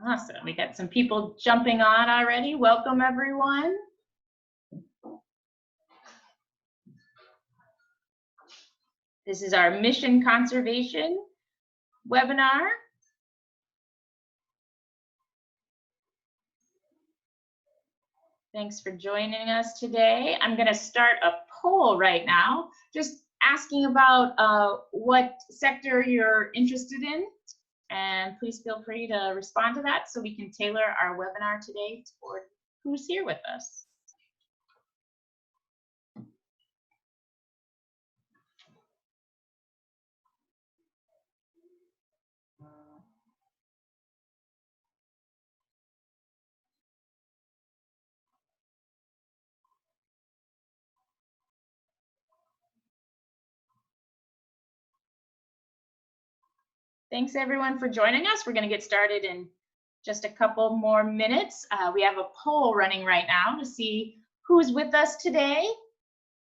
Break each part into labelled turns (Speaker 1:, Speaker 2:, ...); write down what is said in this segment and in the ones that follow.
Speaker 1: Awesome. We got some people jumping on already. Welcome, everyone. This is our mission conservation webinar. Thanks for joining us today. I'm going to start a poll right now, just asking about what sector you're interested in. And please feel free to respond to that so we can tailor our webinar today toward who's here with us. Thanks everyone for joining us. We're going to get started in just a couple more minutes. We have a poll running right now to see who's with us today.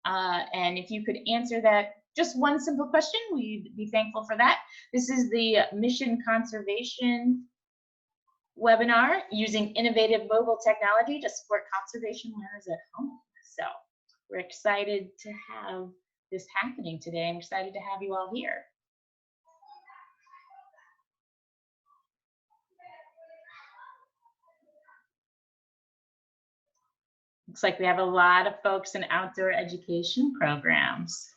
Speaker 1: And if you could answer that, just one simple question, we'd be thankful for that. This is the Mission Conservation webinar using innovative mobile technology to support conservation learners at home. So we're excited to have this happening today. I'm excited to have you all here. Looks like we have a lot of folks in outdoor education programs.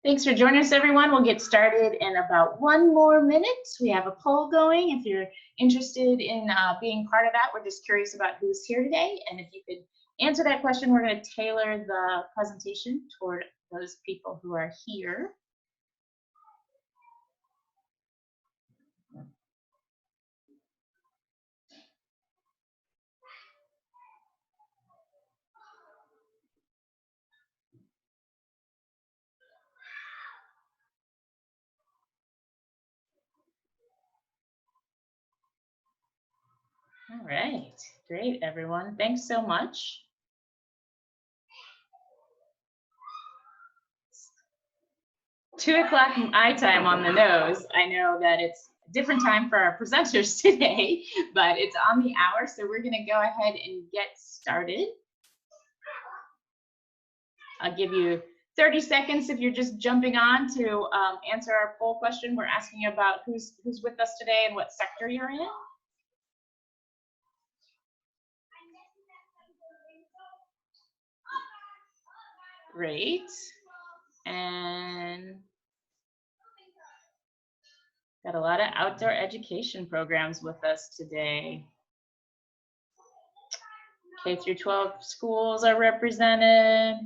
Speaker 1: Thanks for joining us, everyone. We'll get started in about 1 more minute. We have a poll going. If you're interested in being part of that, we're just curious about who's here today. And if you could answer that question, we're going to tailor the presentation toward those people who are here. All right, great, everyone. Thanks so much. It's 2 o'clock my time on the nose. I know that it's a different time for our presenters today, but it's on the hour, so we're going to go ahead and get started. I'll give you 30 seconds if you're just jumping on to answer our poll question. We're asking about who's with us today and what sector you're in. Great. And got a lot of outdoor education programs with us today. K through 12 schools are represented.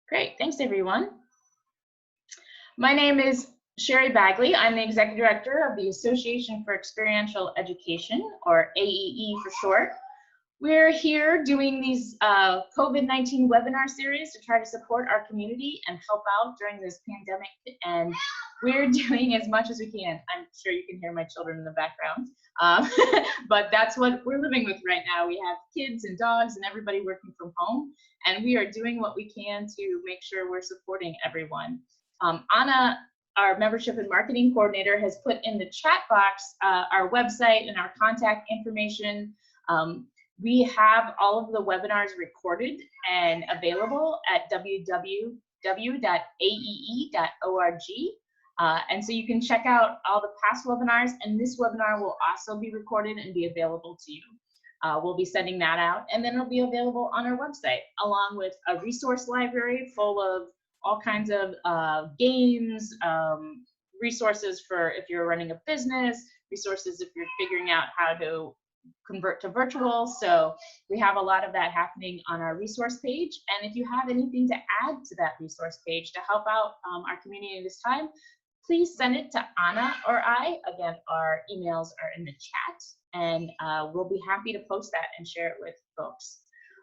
Speaker 1: Great, thanks everyone. My name is Sherry Bagley. I'm the Executive Director of the Association for Experiential Education, or AEE for short. We're here doing these COVID-19 webinar series to try to support our community and help out during this pandemic, and we're doing as much as we can. I'm sure you can hear my children in the background, but that's what we're living with right now. We have kids and dogs and everybody working from home, and we are doing what we can to make sure we're supporting everyone. Anna, our membership and marketing coordinator, has put in the chat box our website and our contact information. We have all of the webinars recorded and available at www.aee.org. And so you can check out all the past webinars, and this webinar will also be recorded and be available to you. We'll be sending that out, and then it'll be available on our website, along with a resource library full of all kinds of games, resources for if you're running a business, resources if you're figuring out how to convert to virtual. So we have a lot of that happening on our resource page. And if you have anything to add to that resource page to help out our community this time, please send it to Anna or I. Again, our emails are in the chat, and we'll be happy to post that and share it with folks.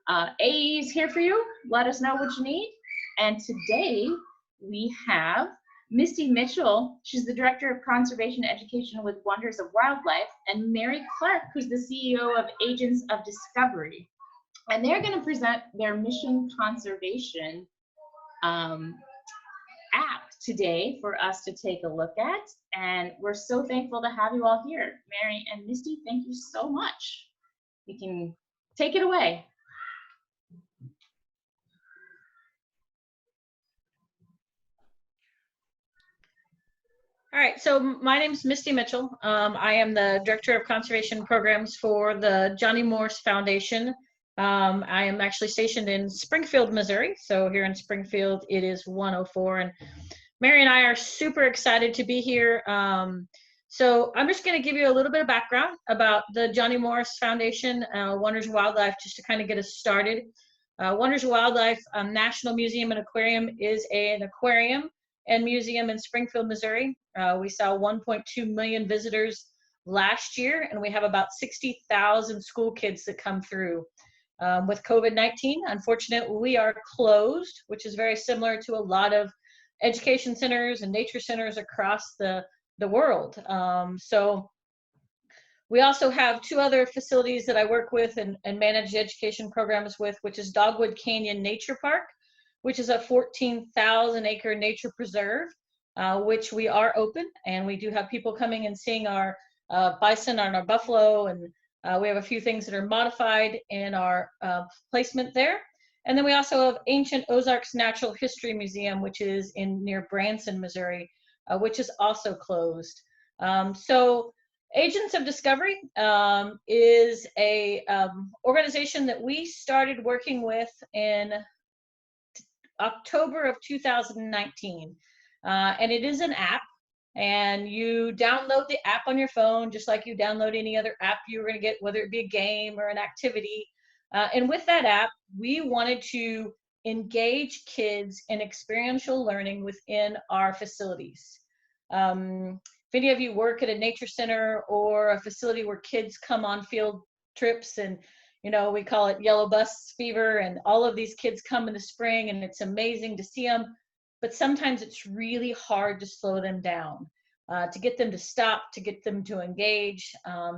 Speaker 1: AE is here for you. Let us know what you need. And today we have Misty Mitchell. She's the Director of Conservation Education with Wonders of Wildlife, and Mary Clark, who's the CEO of Agents of Discovery. And they're going to present their mission conservation app today for us to take a look at. And we're so thankful to have you all here. Mary and Misty, thank you so much. You can take it away.
Speaker 2: All right, so my name's Misty Mitchell. I am the Director of Conservation Programs for the Johnny Morse Foundation. I am actually stationed in Springfield, Missouri. So here in Springfield, it is 104. And Mary and I are super excited to be here. So I'm just going to give you a little bit of background about the Johnny Morse Foundation, Wonders of Wildlife, just to kind of get us started. Wonders of Wildlife National Museum and Aquarium is an aquarium and museum in Springfield, Missouri. We saw 1.2 million visitors last year, and we have about 60,000 school kids that come through. With COVID-19, unfortunately, we are closed, which is very similar to a lot of education centers and nature centers across the world. So we also have two other facilities that I work with and manage education programs with, which is Dogwood Canyon Nature Park, which is a 14,000 acre nature preserve, which we are open, and we do have people coming and seeing our bison and our buffalo, and we have a few things that are modified in our placement there. And then we also have Ancient Ozarks Natural History Museum, which is near Branson, Missouri, which is also closed. So Agents of Discovery is a organization that we started working with in October of 2019. And it is an app, and you download the app on your phone, just like you download any other app you're going to get, whether it be a game or an activity. And with that app, we wanted to engage kids in experiential learning within our facilities. If any of you work at a nature center or a facility where kids come on field trips, and we call it yellow bus fever, and all of these kids come in the spring, and it's amazing to see them, but sometimes it's really hard to slow them down, to get them to stop, to get them to engage.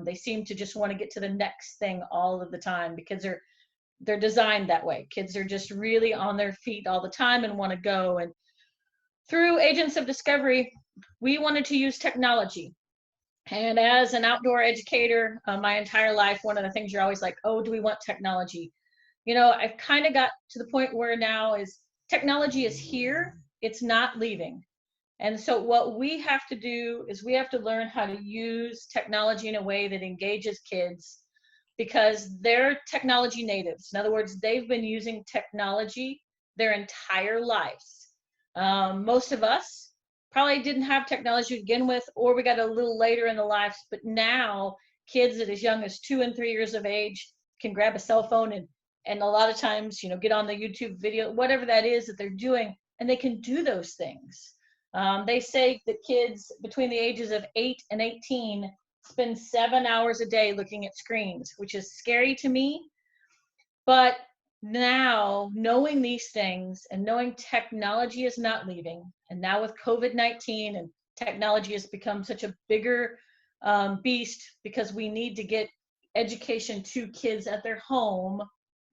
Speaker 2: They seem to just want to get to the next thing all of the time because they're designed that way. Kids are just really on their feet all the time and want to go. And through Agents of Discovery, we wanted to use technology. And as an outdoor educator my entire life, one of the things you're always like, oh, do we want technology? I've kind of got to the point where now is technology is here, it's not leaving. And so what we have to do is we have to learn how to use technology in a way that engages kids, because they're technology natives. In other words, they've been using technology their entire lives. Most of us probably didn't have technology to begin with, or we got a little later in the lives, but now kids at as young as 2 and 3 years of age can grab a cell phone and a lot of times, get on the YouTube video, whatever that is that they're doing, and they can do those things. They say that kids between the ages of 8 and 18 spend 7 hours a day looking at screens, which is scary to me. But now, knowing these things and knowing technology is not leaving, and now with COVID-19 and technology has become such a bigger beast because we need to get education to kids at their home,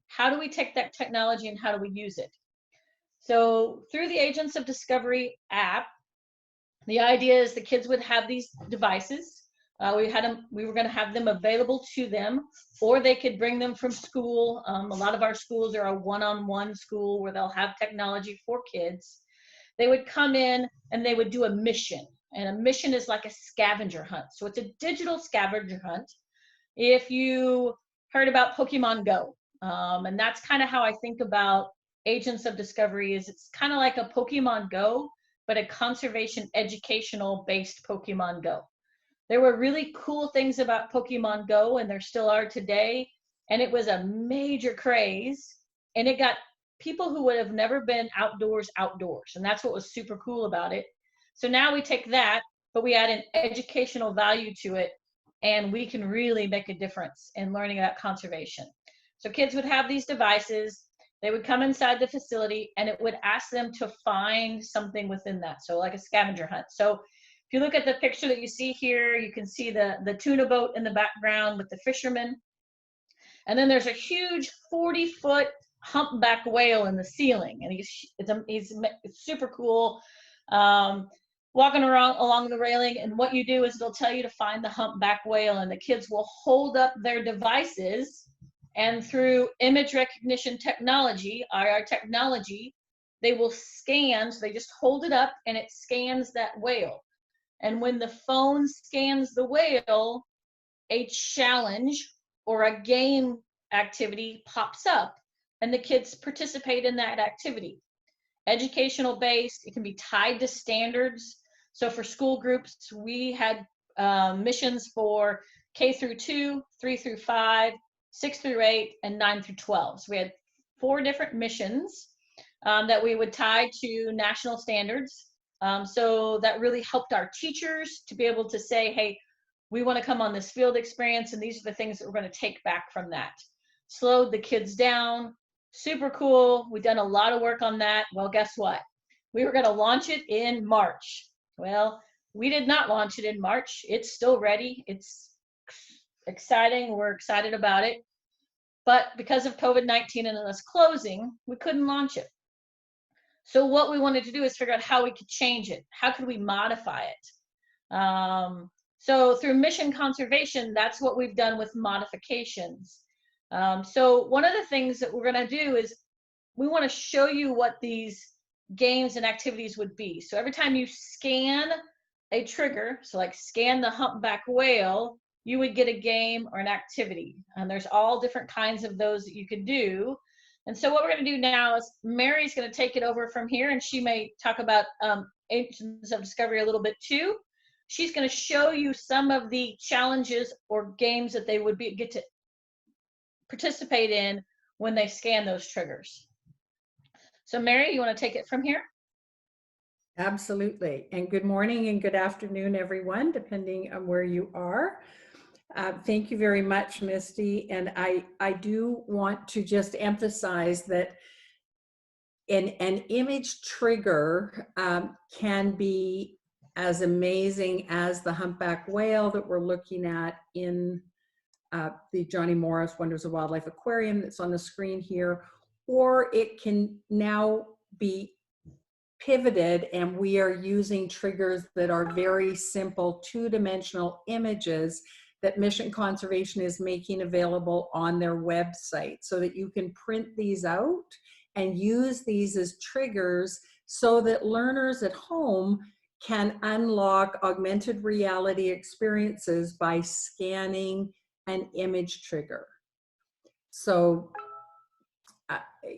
Speaker 2: how do we take that technology and how do we use it? So through the Agents of Discovery app, the idea is the kids would have these devices. We were going to have them available to them, or they could bring them from school. A lot of our schools are a one-on-one school where they'll have technology for kids. They would come in and they would do a mission, and a mission is like a scavenger hunt. So it's a digital scavenger hunt. If you heard about Pokemon Go, and that's kind of how I think about Agents of Discovery, is it's kind of like a Pokemon Go, but a conservation educational based Pokemon Go. There were really cool things about Pokemon Go, and there still are today, and it was a major craze, and it got people who would have never been outdoors, and that's what was super cool about it. So now we take that, but we add an educational value to it, and we can really make a difference in learning about conservation. So kids would have these devices, they would come inside the facility, and it would ask them to find something within that. So like a scavenger hunt. So if you look at the picture that you see here, you can see the tuna boat in the background with the fishermen. And then there's a huge 40-foot humpback whale in the ceiling. And he's super cool, walking around along the railing. And what you do is they'll tell you to find the humpback whale, and the kids will hold up their devices, and through image recognition technology, IR technology, they will scan. So they just hold it up and it scans that whale. And when the phone scans the whale, a challenge or a game activity pops up, and the kids participate in that activity. Educational based, it can be tied to standards. So for school groups, we had missions for K through 2, 3 through 5, 6 through 8, and 9 through 12. So we had 4 different missions that we would tie to national standards. So that really helped our teachers to be able to say, hey, we want to come on this field experience, and these are the things that we're going to take back from that. Slowed the kids down. Super cool. We've done a lot of work on that. Well, guess what? We were going to launch it in March. Well, we did not launch it in March. It's still ready. It's exciting. We're excited about it. But because of COVID-19 and us closing, we couldn't launch it. So what we wanted to do is figure out how we could change it. How could we modify it? So through mission conservation, that's what we've done with modifications. So one of the things that we're going to do is we want to show you what these games and activities would be. So every time you scan a trigger, so like scan the humpback whale, you would get a game or an activity. And there's all different kinds of those that you could do. And so what we're going to do now is Mary's going to take it over from here, and she may talk about Agents of Discovery a little bit too. She's going to show you some of the challenges or games that they would get to participate in when they scan those triggers. So Mary, you want to take it from here?
Speaker 3: Absolutely. And good morning and good afternoon, everyone, depending on where you are. Thank you very much, Misty. And I do want to just emphasize that an image trigger can be as amazing as the humpback whale that we're looking at in the Johnny Morris Wonders of Wildlife Aquarium that's on the screen here, or it can now be pivoted, and we are using triggers that are very simple two-dimensional images that Mission Conservation is making available on their website, so that you can print these out and use these as triggers so that learners at home can unlock augmented reality experiences by scanning an image trigger. So,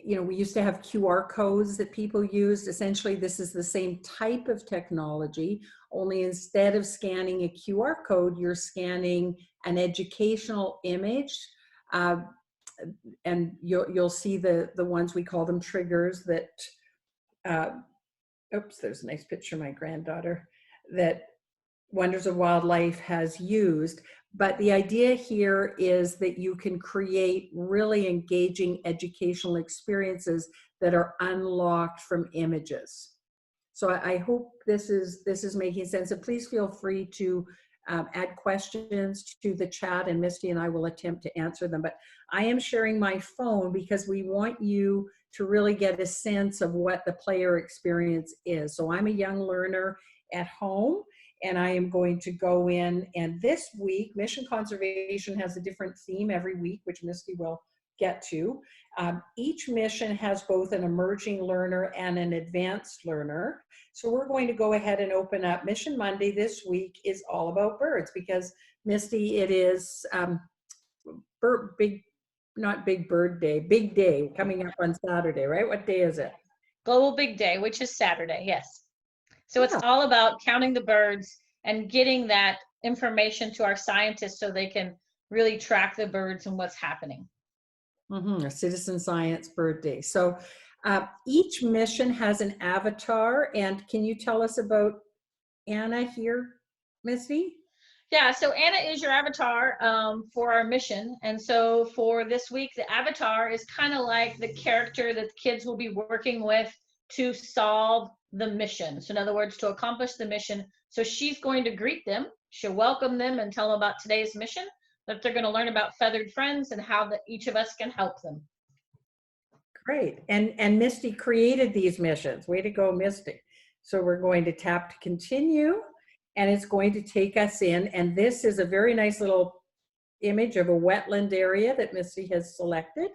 Speaker 3: you know, we used to have QR codes that people used. Essentially, this is the same type of technology, only instead of scanning a QR code, you're scanning an educational image. And you'll see the ones, we call them triggers, that, oops, there's a nice picture of my granddaughter, that Wonders of Wildlife has used. But the idea here is that you can create really engaging educational experiences that are unlocked from images. So I hope this is making sense. And please feel free to add questions to the chat, and Misty and I will attempt to answer them. But I am sharing my phone because we want you to really get a sense of what the player experience is. So I'm a young learner at home, and I am going to go in, and this week, Mission Conservation has a different theme every week, which Misty will get to. Each mission has both an emerging learner and an advanced learner. So we're going to go ahead and open up. Mission Monday this week is all about birds, because Misty, it is Big Day coming up on Saturday, right? What day is it?
Speaker 2: Global Big Day, which is Saturday, yes. So
Speaker 3: Yeah.
Speaker 2: it's all about counting the birds and getting that information to our scientists so they can really track the birds and what's happening.
Speaker 3: A Citizen Science Bird Day. So each mission has an avatar, and can you tell us about Anna here, Misty?
Speaker 2: Yeah, so Anna is your avatar for our mission. And so for this week, the avatar is kind of like the character that the kids will be working with to solve the mission. So in other words, to accomplish the mission. So she's going to greet them. She'll welcome them and tell them about today's mission, that they're going to learn about feathered friends and how that each of us can help them.
Speaker 3: Great. And Misty created these missions. Way to go, Misty. So we're going to tap to continue, and it's going to take us in. And this is a very nice little image of a wetland area that Misty has selected,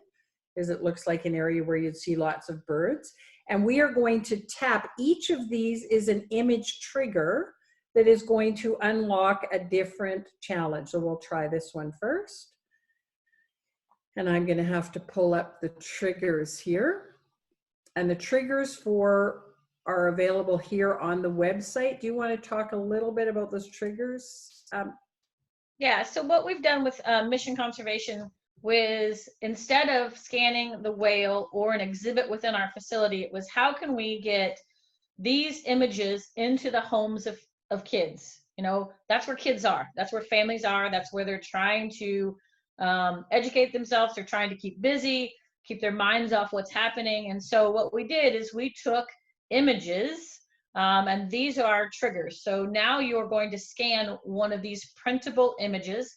Speaker 3: because it looks like an area where you'd see lots of birds. And we are going to tap. Each of these is an image trigger that is going to unlock a different challenge. So we'll try this one first. And I'm going to have to pull up the triggers here. And the triggers are available here on the website. Do you want to talk a little bit about those triggers?
Speaker 2: Yeah, so what we've done with mission conservation was, instead of scanning the whale or an exhibit within our facility, it was how can we get these images into the homes of kids? You know, that's where kids are. That's where families are. That's where they're trying to educate themselves. They're trying to keep busy, keep their minds off what's happening. And so what we did is we took images, and these are our triggers. So now you're going to scan one of these printable images,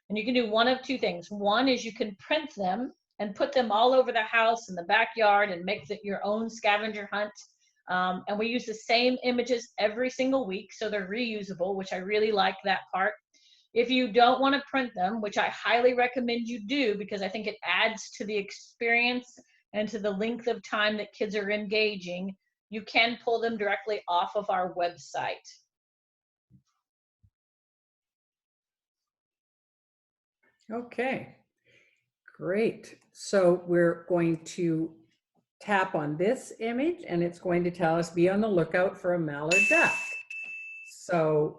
Speaker 2: and you can do one of two things. One is you can print them and put them all over the house in the backyard and make your own scavenger hunt. And we use the same images every single week, so they're reusable, which I really like that part. If you don't want to print them, which I highly recommend you do, because I think it adds to the experience and to the length of time that kids are engaging, you can pull them directly off of our website.
Speaker 3: Okay, great. So we're going to tap on this image, and it's going to tell us, be on the lookout for a mallard duck. So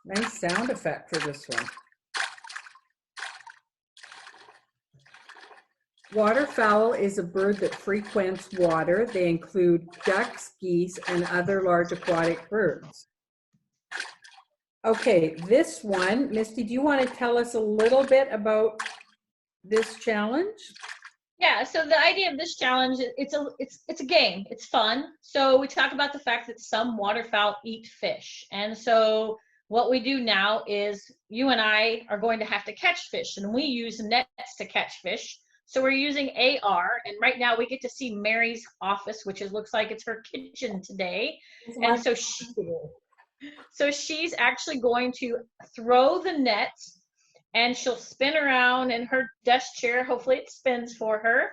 Speaker 3: nice sound effect for this one. Waterfowl is a bird that frequents water. They include ducks, geese, and other large aquatic birds. Okay, this one, Misty, do you want to tell us a little bit about this challenge?
Speaker 2: Yeah, so the idea of this challenge, it's a game. It's fun. So we talk about the fact that some waterfowl eat fish. And so what we do now is you and I are going to have to catch fish, and we use nets to catch fish. So we're using AR, and right now we get to see Mary's office, which looks like it's her kitchen today. And so she's actually going to throw the net, and she'll spin around in her desk chair. Hopefully it spins for her.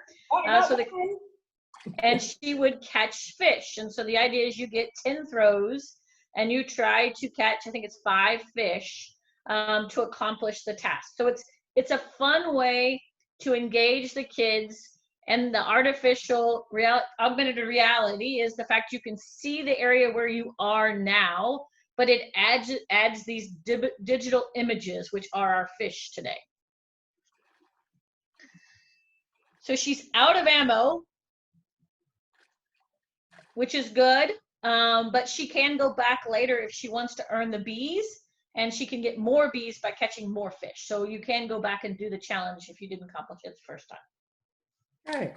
Speaker 2: And she would catch fish. And so the idea is you get 10 throws, and you try to catch, I think it's 5 fish to accomplish the task. So it's a fun way to engage the kids. And the augmented reality is the fact you can see the area where you are now, but it adds these digital images, which are our fish today. So she's out of ammo, which is good, but she can go back later if she wants to earn the bees, and she can get more bees by catching more fish. So you can go back and do the challenge if you didn't accomplish it the first time.
Speaker 3: All right.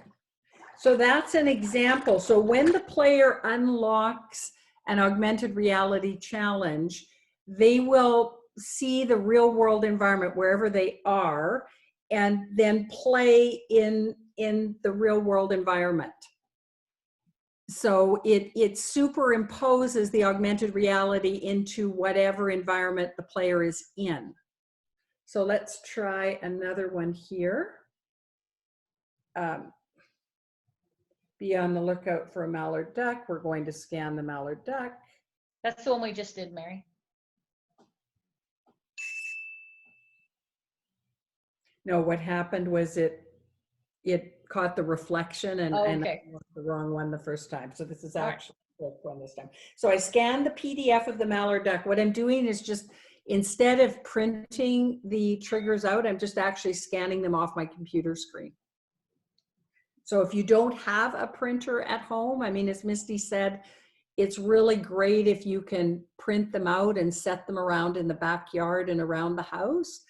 Speaker 3: So that's an example. So when the player unlocks an augmented reality challenge, they will see the real world environment wherever they are, and then play in the real world environment. So it superimposes the augmented reality into whatever environment the player is in. So let's try another one here. Be on the lookout for a mallard duck. We're going to scan the mallard duck.
Speaker 2: That's the one we just did, Mary.
Speaker 3: No, what happened was it caught the reflection and,
Speaker 2: Oh,
Speaker 3: and
Speaker 2: okay.
Speaker 3: I marked the wrong one the first time. So this is actually the correct one this time. So I scanned the PDF of the mallard duck. What I'm doing is just instead of printing the triggers out, I'm just actually scanning them off my computer screen. So if you don't have a printer at home, I mean, as Misty said, it's really great if you can print them out and set them around in the backyard and around the house.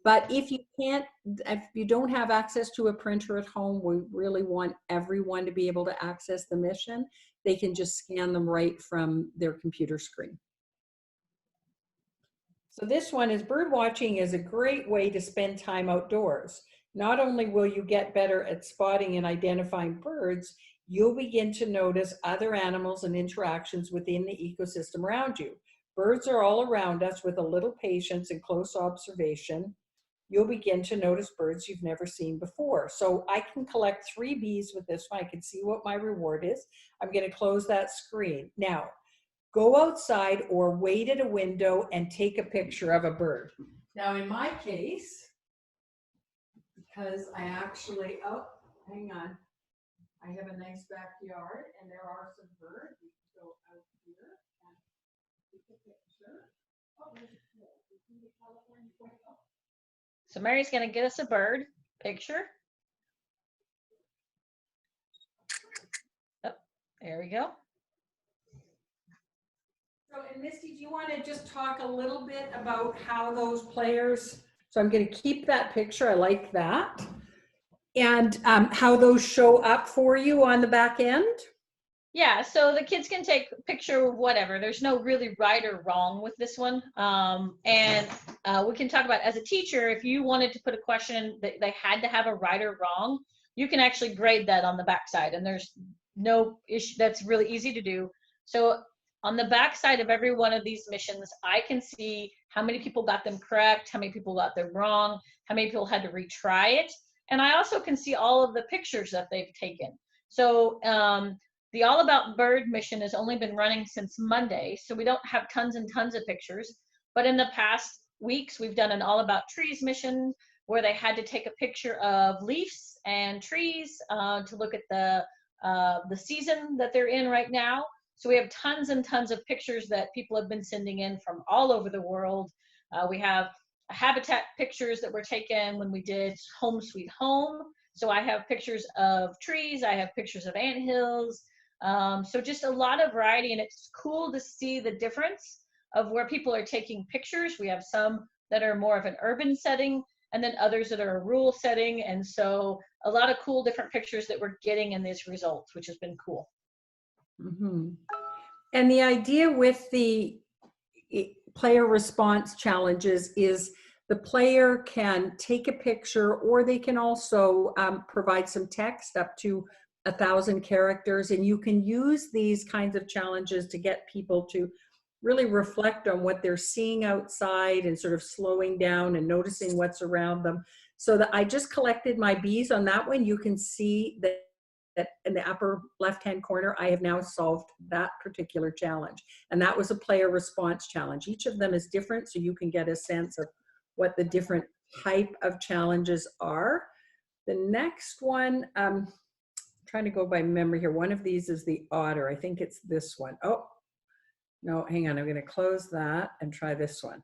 Speaker 3: But if you can't, if you don't have access to a printer at home, we really want everyone to be able to access the mission. They can just scan them right from their computer screen. So this one is bird watching is a great way to spend time outdoors. Not only will you get better at spotting and identifying birds, you'll begin to notice other animals and interactions within the ecosystem around you. Birds are all around us. With a little patience and close observation, you'll begin to notice birds you've never seen before. So I can collect 3 bees with this one. I can see what my reward is. I'm going to close that screen. Now, go outside or wait at a window and take a picture of a bird. Now, in my case, because I actually, oh, hang on. I have a nice backyard and there are some birds. We can go out here and take a picture. Oh, there's a bird. You see the California window?
Speaker 2: So Mary's going to get us a bird picture. Oh, there we go.
Speaker 3: So, and Misty, do you want to just talk a little bit about how those players, so I'm going to keep that picture, I like that, and how those show up for you on the back end?
Speaker 2: Yeah, so the kids can take a picture of whatever. There's no really right or wrong with this one. And we can talk about, as a teacher, if you wanted to put a question that they had to have a right or wrong, you can actually grade that on the backside, and there's no issue. That's really easy to do. So on the backside of every one of these missions, I can see how many people got them correct, how many people got them wrong, how many people had to retry it. And I also can see all of the pictures that they've taken. So the All About Bird mission has only been running since Monday, so we don't have tons and tons of pictures. But in the past weeks, we've done an All About Trees mission where they had to take a picture of leaves and trees to look at the season that they're in right now. So we have tons and tons of pictures that people have been sending in from all over the world. We have habitat pictures that were taken when we did Home Sweet Home. So I have pictures of trees, I have pictures of anthills. So just a lot of variety, and it's cool to see the difference of where people are taking pictures. We have some that are more of an urban setting, and then others that are a rural setting. And so a lot of cool different pictures that we're getting in these results, which has been cool.
Speaker 3: Mm-hmm. And the idea with the player response challenges is the player can take a picture, or they can also provide some text up to 1,000 characters, and you can use these kinds of challenges to get people to really reflect on what they're seeing outside and sort of slowing down and noticing what's around them. So that I just collected my bees on that one. You can see that in the upper left-hand corner, I have now solved that particular challenge. And that was a player response challenge. Each of them is different, so you can get a sense of what the different type of challenges are. The next one, trying to go by memory here. One of these is the otter. I think it's this one. Oh, no, hang on. I'm going to close that and try this one.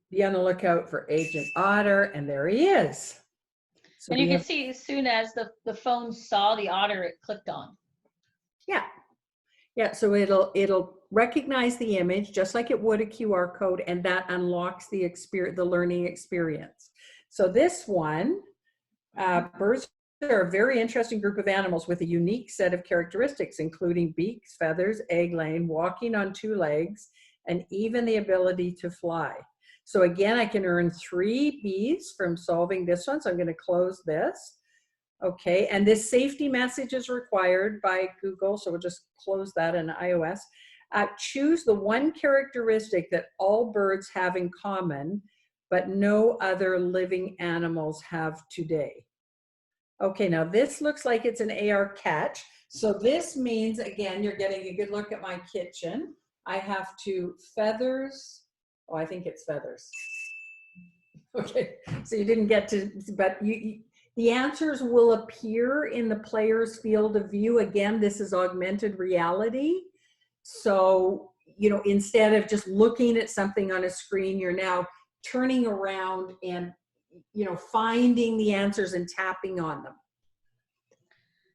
Speaker 3: Be on the lookout for Agent Otter, and there he is. So
Speaker 2: and you can see as soon as the phone saw the otter, it clicked on.
Speaker 3: Yeah. Yeah, so it'll recognize the image just like it would a QR code, and that unlocks the learning experience. So this one, birds are a very interesting group of animals with a unique set of characteristics, including beaks, feathers, egg laying, walking on 2 legs, and even the ability to fly. So again, I can earn 3 bees from solving this one. So I'm going to close this. Okay, and this safety message is required by Google, so we'll just close that in iOS. Choose the one characteristic that all birds have in common, but no other living animals have today. Okay, now this looks like it's an AR catch. So this means, again, you're getting a good look at my kitchen. I have to feathers. Oh, I think it's feathers. Okay, so you didn't get to, but the answers will appear in the player's field of view. Again, this is augmented reality. So instead of just looking at something on a screen, you're now turning around and, finding the answers and tapping on them.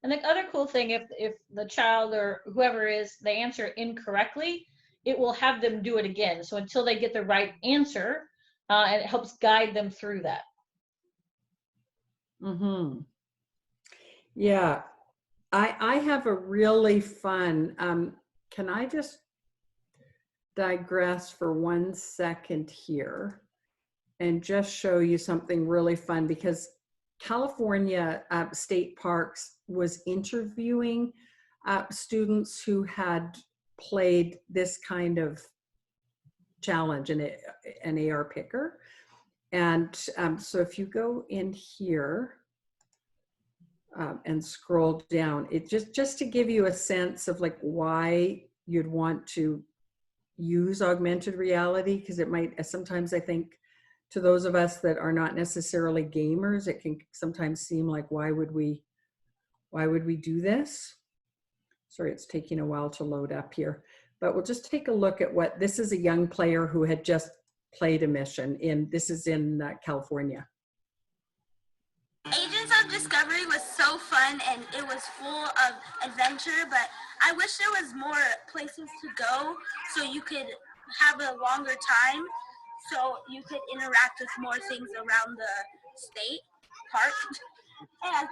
Speaker 2: And the other cool thing, if the child or whoever is, they answer incorrectly, it will have them do it again. So until they get the right answer, and it helps guide them through that.
Speaker 3: Mm-hmm. Yeah, I have a really fun, can I just digress for 1 second here and just show you something really fun, because California State Parks was interviewing students who had played this kind of challenge, an AR picker. And so if you go in here and scroll down, it just to give you a sense of like why you'd want to use augmented reality, because it might, sometimes I think to those of us that are not necessarily gamers, it can sometimes seem like, why would we do this? Sorry, it's taking a while to load up here, but we'll just take a look at what, this is a young player who had just played a mission this is in California.
Speaker 4: Agents of Discovery was so fun and it was full of adventure, but I wish there was more places to go so you could have a longer time, so you could interact with more things around the state park. And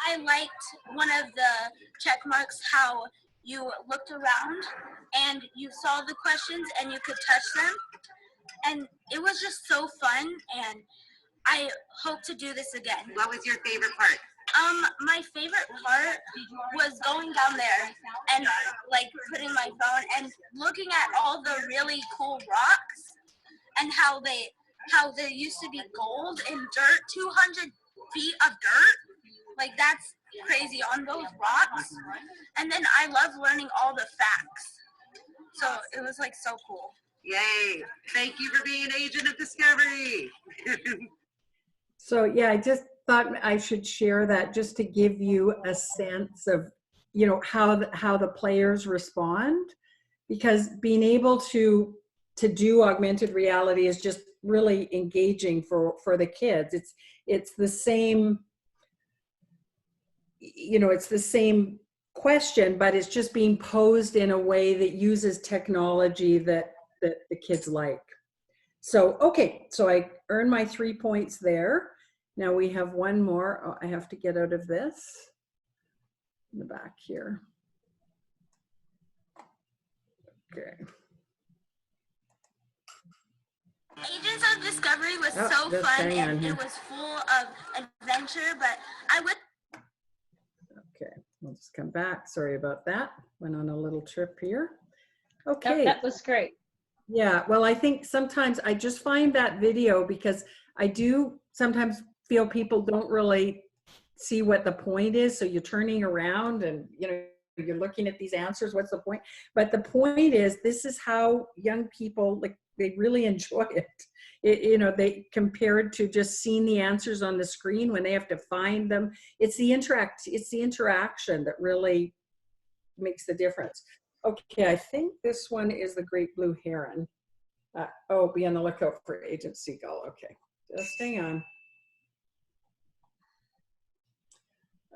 Speaker 4: I liked one of the check marks, how you looked around and you saw the questions and you could touch them. And it was just so fun, and I hope to do this again.
Speaker 5: What was your favorite part?
Speaker 4: My favorite part was going down there and like putting my phone and looking at all the really cool rocks and how there used to be gold in dirt, 200 feet of dirt. Like, that's crazy on those rocks. And then I love learning all the facts. So it was like so cool.
Speaker 5: Yay. Thank you for being an agent of discovery.
Speaker 3: So yeah, I just thought I should share that just to give you a sense of, how the players respond, because being able to do augmented reality is just really engaging for the kids. It's the same, it's the same question, but it's just being posed in a way that uses technology that the kids like. So, okay, so I earned my 3 points there. Now we have one more. Oh, I have to get out of this in the back here. Okay.
Speaker 4: Agents of Discovery was so
Speaker 3: just
Speaker 4: fun
Speaker 3: hang on
Speaker 4: and
Speaker 3: here.
Speaker 4: it was full of adventure, but I would.
Speaker 3: Okay, we'll just come back. Sorry about that. Went on a little trip here.
Speaker 2: Yep,
Speaker 3: Okay.
Speaker 2: that was great.
Speaker 3: Yeah, well, I think sometimes I just find that video, because I do sometimes feel people don't really see what the point is. So you're turning around and, you're looking at these answers. What's the point? But the point is, this is how young people, like, they really enjoy it. They compared to just seeing the answers on the screen when they have to find them. It's the interaction that really makes the difference. Okay, I think this one is the great blue heron. Be on the lookout for Agent Seagull. Okay, just hang on.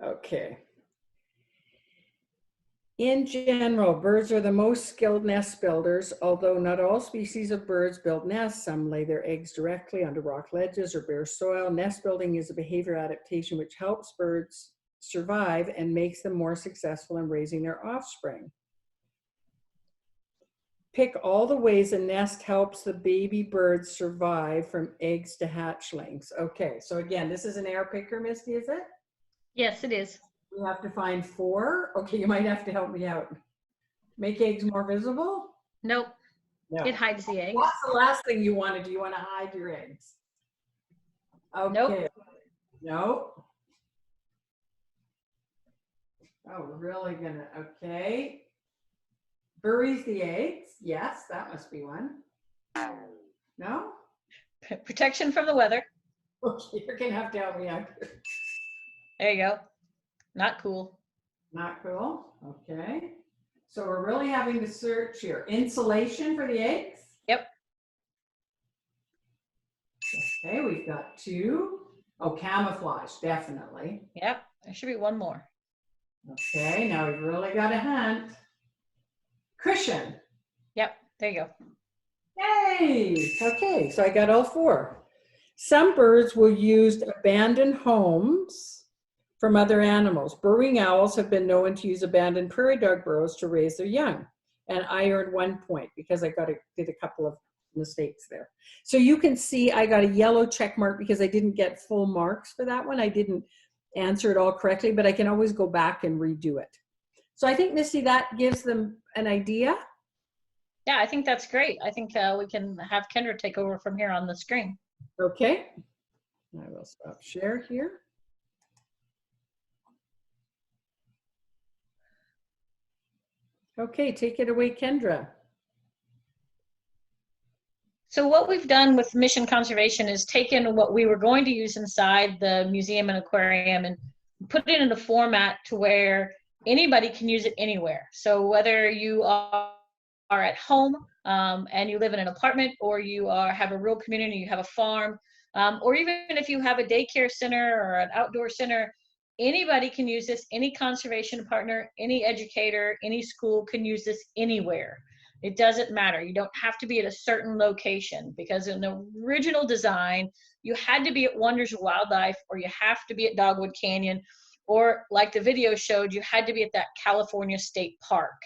Speaker 3: Okay. In general, birds are the most skilled nest builders, although not all species of birds build nests. Some lay their eggs directly under rock ledges or bare soil. Nest building is a behavior adaptation which helps birds survive and makes them more successful in raising their offspring. Pick all the ways a nest helps the baby birds survive from eggs to hatchlings. Okay, so again, this is an air picker, Misty, is it?
Speaker 2: Yes, it is.
Speaker 3: We have to find 4. Okay, you might have to help me out. Make eggs more visible?
Speaker 2: Nope.
Speaker 3: No.
Speaker 2: It hides the eggs.
Speaker 3: What's the last thing you want to do? You want to hide your eggs? Okay.
Speaker 2: Nope.
Speaker 3: No. Oh, we're really gonna, okay. Buries the eggs. Yes, that must be one. No?
Speaker 2: Protection from the weather.
Speaker 3: Okay, you're gonna have to help me out.
Speaker 2: There you go. Not cool.
Speaker 3: Not cool. Okay. So we're really having to search here. Insulation for the eggs?
Speaker 2: Yep.
Speaker 3: Okay, we've got 2. Oh, camouflage, definitely.
Speaker 2: Yep. There should be one more.
Speaker 3: Okay, now we've really got to hunt. Cushion.
Speaker 2: Yep. There you go.
Speaker 3: Yay! Okay, so I got all 4. Some birds will use abandoned homes from other animals. Burrowing owls have been known to use abandoned prairie dog burrows to raise their young. And I earned 1 point because I did a couple of mistakes there. So you can see I got a yellow check mark because I didn't get full marks for that one. I didn't answer it all correctly, but I can always go back and redo it. So I think, Misty, that gives them an idea.
Speaker 2: Yeah, I think that's great. I think we can have Kendra take over from here on the screen.
Speaker 3: Okay. I will stop share here. Okay, take it away, Kendra.
Speaker 2: So what we've done with mission conservation is taken what we were going to use inside the museum and aquarium and put it in a format to where anybody can use it anywhere. So whether you are at home and you live in an apartment, or you have a rural community, you have a farm, or even if you have a daycare center or an outdoor center, anybody can use this. Any conservation partner, any educator, any school can use this anywhere. It doesn't matter. You don't have to be at a certain location, because in the original design, you had to be at Wonders of Wildlife, or you have to be at Dogwood Canyon, or like the video showed, you had to be at that California State Park.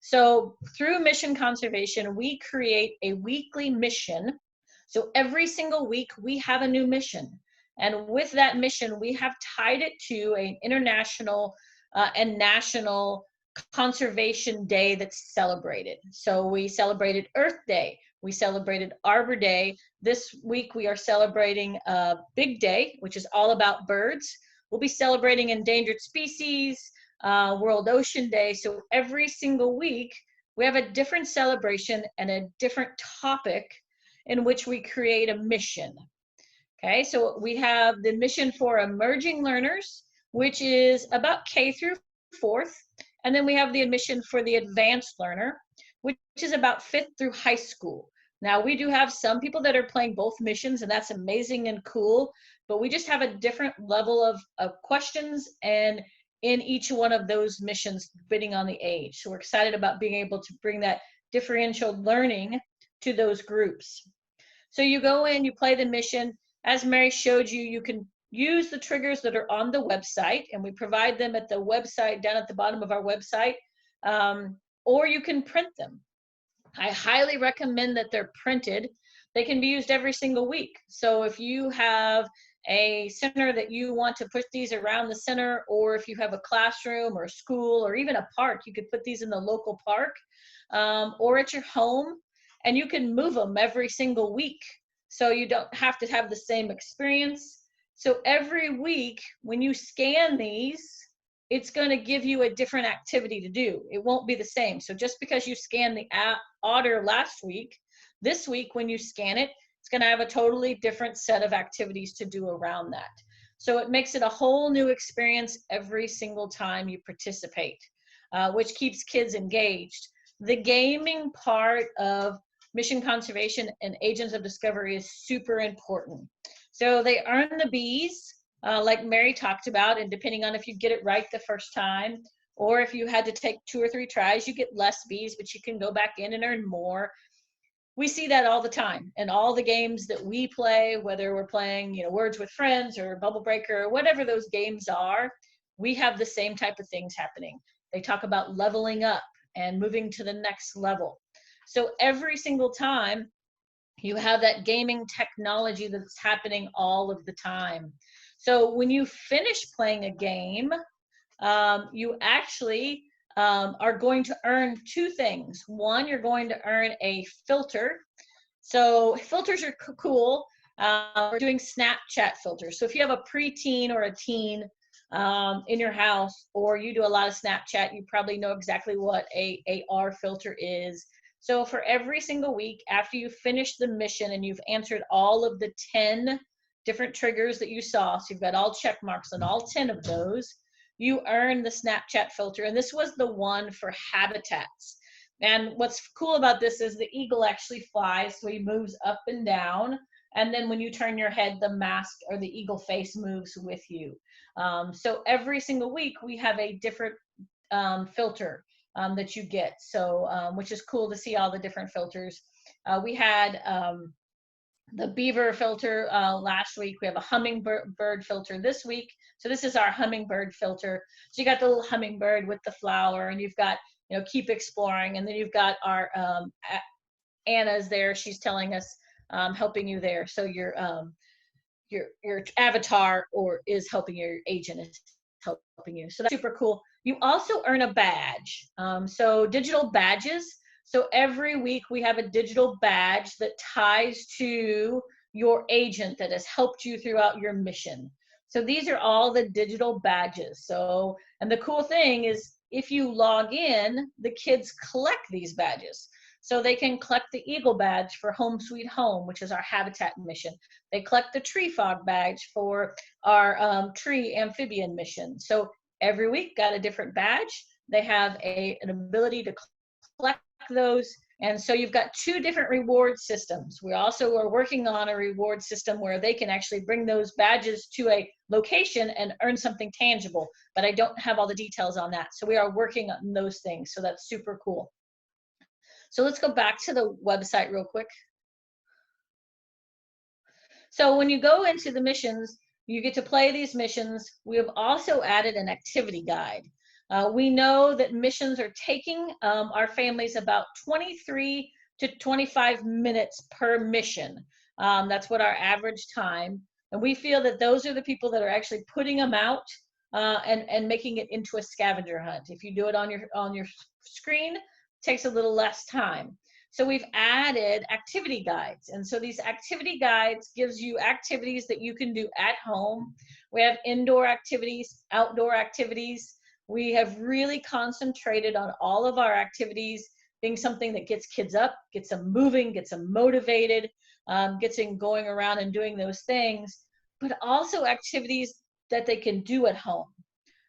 Speaker 2: So through mission conservation, we create a weekly mission. So every single week we have a new mission. And with that mission, we have tied it to an international and national conservation day that's celebrated. So we celebrated Earth Day, we celebrated Arbor Day. This week we are celebrating Big Day, which is all about birds. We'll be celebrating endangered species, World Ocean Day. So every single week we have a different celebration and a different topic in which we create a mission. Okay, so we have the mission for emerging learners, which is about K through 4th. And then we have the mission for the advanced learner, which is about 5th through high school. Now, we do have some people that are playing both missions, and that's amazing and cool, but we just have a different level of questions and in each one of those missions, depending on the age. So we're excited about being able to bring that differential learning to those groups. So you go in, you play the mission. As Mary showed you, you can use the triggers that are on the website, and we provide them at the website, down at the bottom of our website, or you can print them. I highly recommend that they're printed. They can be used every single week. So if you have a center that you want to put these around the center, or if you have a classroom or a school or even a park, you could put these in the local park or at your home, and you can move them every single week. So you don't have to have the same experience. So every week when you scan these, it's going to give you a different activity to do. It won't be the same. So just because you scanned the otter last week, this week when you scan it, it's going to have a totally different set of activities to do around that. So it makes it a whole new experience every single time you participate, which keeps kids engaged. The gaming part of mission conservation and Agents of Discovery is super important. So they earn the bees, like Mary talked about, and depending on if you get it right the first time, or if you had to take 2 or 3 tries, you get less bees, but you can go back in and earn more. We see that all the time in all the games that we play, whether we're playing, Words with Friends or Bubble Breaker or whatever those games are. We have the same type of things happening. They talk about leveling up and moving to the next level. So every single time you have that gaming technology that's happening all of the time. So when you finish playing a game, you actually are going to earn 2 things. One, you're going to earn a filter. So filters are cool. We're doing Snapchat filters. So if you have a preteen or a teen in your house, or you do a lot of Snapchat, you probably know exactly what a AR filter is. So for every single week, after you finish the mission and you've answered all of the 10 different triggers that you saw, so you've got all check marks on all 10 of those, you earn the Snapchat filter. And this was the one for habitats. And what's cool about this is the eagle actually flies, so he moves up and down. And then when you turn your head, the mask or the eagle face moves with you. So every single week we have a different filter that you get. So, which is cool to see all the different filters. We had the beaver filter last week. We have a hummingbird filter this week. So this is our hummingbird filter. So you got the little hummingbird with the flower, and you've got, you know, keep exploring. And then you've got our Anna's there. She's telling us, helping you there. So your avatar is helping, your agent is helping you. So that's super cool. You also earn a badge. So digital badges. So every week we have a digital badge that ties to your agent that has helped you throughout your mission. So these are all the digital badges. So, and the cool thing is if you log in, the kids collect these badges. So they can collect the Eagle badge for Home Sweet Home, which is our habitat mission. They collect the Tree Frog badge for our tree amphibian mission. So every week got a different badge. They have an ability to collect those. And so you've got 2 different reward systems. We also are working on a reward system where they can actually bring those badges to a location and earn something tangible, but I don't have all the details on that. So we are working on those things. So that's super cool. So let's go back to the website real quick. So when you go into the missions, you get to play these missions. We have also added an activity guide. We know that missions are taking our families about 23 to 25 minutes per mission. That's what our average time. And we feel that those are the people that are actually putting them out and making it into a scavenger hunt. If you do it on your screen, it takes a little less time. So we've added activity guides. And so these activity guides gives you activities that you can do at home. We have indoor activities, outdoor activities. We have really concentrated on all of our activities being something that gets kids up, gets them moving, gets them motivated, gets them going around and doing those things, but also activities that they can do at home.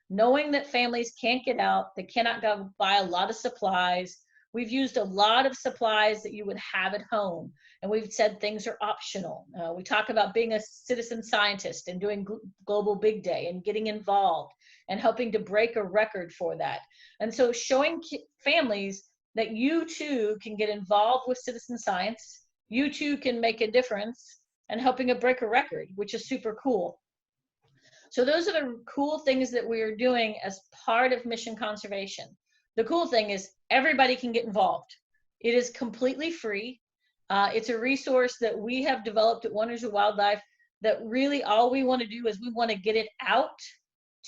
Speaker 2: Knowing that families can't get out, they cannot go buy a lot of supplies. We've used a lot of supplies that you would have at home, and we've said things are optional. We talk about being a citizen scientist and doing Global Big Day and getting involved and helping to break a record for that. And so showing families that you too can get involved with citizen science, you too can make a difference, and helping to break a record, which is super cool. So those are the cool things that we are doing as part of mission conservation. The cool thing is everybody can get involved. It is completely free. It's a resource that we have developed at Wonders of Wildlife that really all we want to do is we want to get it out